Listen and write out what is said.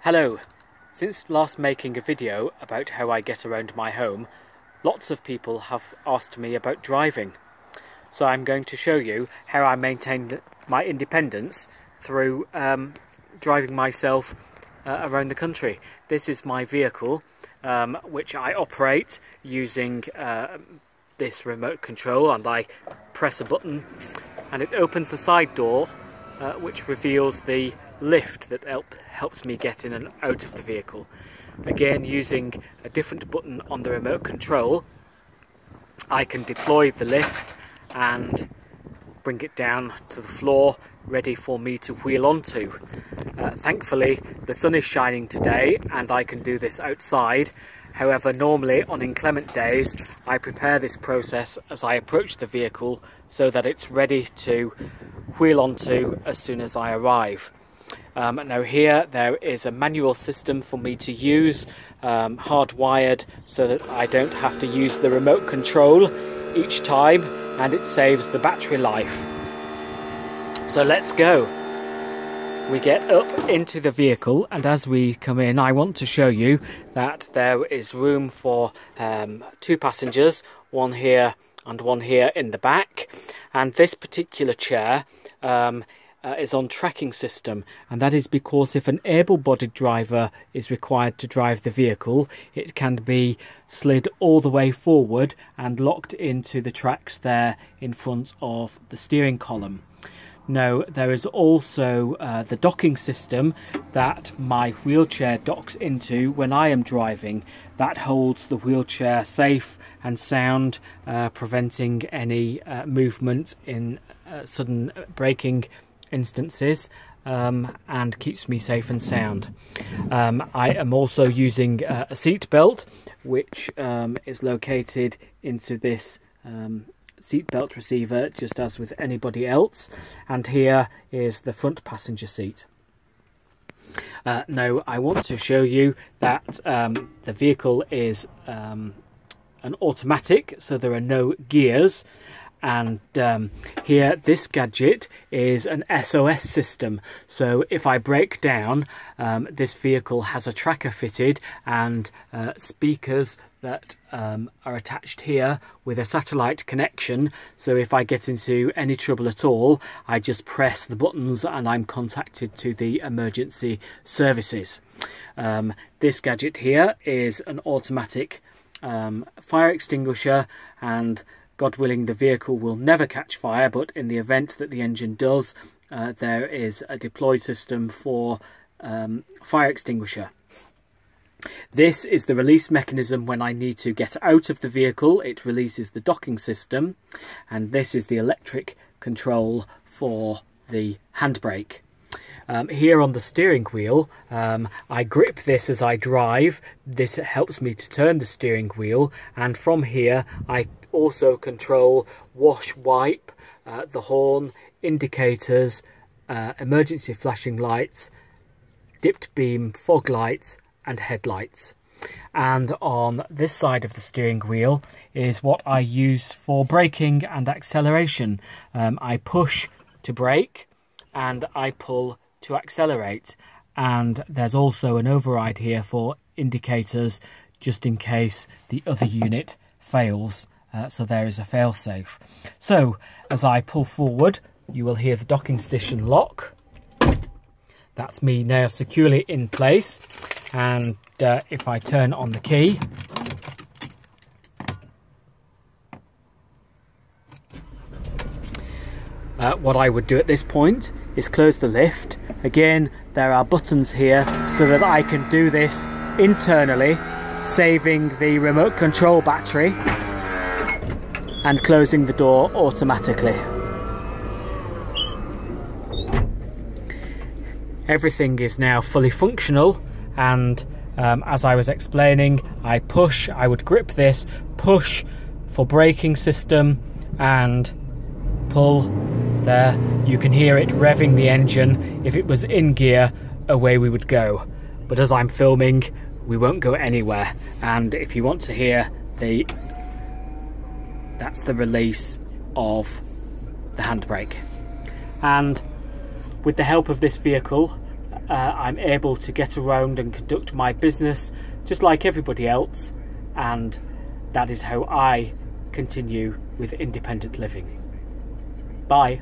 Hello! Since last making a video about how I get around my home, lots of people have asked me about driving. So I'm going to show you how I maintain my independence through driving myself around the country. This is my vehicle, which I operate using this remote control, and I press a button and it opens the side door, which reveals the lift that helps me get in and out of the vehicle. Again, using a different button on the remote control, I can deploy the lift and bring it down to the floor, ready for me to wheel onto. Thankfully, the sun is shining today and I can do this outside. However, normally on inclement days, I prepare this process as I approach the vehicle so that it's ready to wheel onto as soon as I arrive. Now here there is a manual system for me to use, hardwired, so that I don't have to use the remote control each time, and it saves the battery life. So let's go. We get up into the vehicle, and as we come in, I want to show you that there is room for two passengers, one here and one here in the back. And this particular chair is on tracking system, and that is because if an able-bodied driver is required to drive the vehicle, it can be slid all the way forward and locked into the tracks there in front of the steering column. Now, there is also the docking system that my wheelchair docks into when I am driving. That holds the wheelchair safe and sound, preventing any movement in sudden braking instances, and keeps me safe and sound. I am also using a seat belt, which is located into this seatbelt receiver, just as with anybody else, and here is the front passenger seat. Now I want to show you that the vehicle is an automatic, so there are no gears, and here this gadget is an SOS system, so if I break down, this vehicle has a tracker fitted and speakers that are attached here with a satellite connection, so if I get into any trouble at all, I just press the buttons and I'm contacted to the emergency services. This gadget here is an automatic fire extinguisher, and God willing the vehicle will never catch fire, but in the event that the engine does, there is a deployed system for fire extinguisher. This is the release mechanism when I need to get out of the vehicle. It releases the docking system, and this is the electric control for the handbrake. Here on the steering wheel, I grip this as I drive. This helps me to turn the steering wheel, and from here I also control wash, wipe, the horn, indicators, emergency flashing lights, dipped beam, fog lights and headlights. And on this side of the steering wheel is what I use for braking and acceleration. I push to brake and I pull to accelerate, and there's also an override here for indicators just in case the other unit fails, so there is a fail-safe. So as I pull forward, you will hear the docking station lock. That's me now securely in place, and if I turn on the key, what I would do at this point is close the lift. Again, there are buttons here so that I can do this internally, saving the remote control battery and closing the door automatically. Everything is now fully functional, and as I was explaining, I would grip this, push for braking system and pull. There, you can hear it revving the engine. If it was in gear, away we would go. But as I'm filming, we won't go anywhere. And if you want to hear that's the release of the handbrake. And with the help of this vehicle, I'm able to get around and conduct my business just like everybody else, and that is how I continue with independent living. Bye.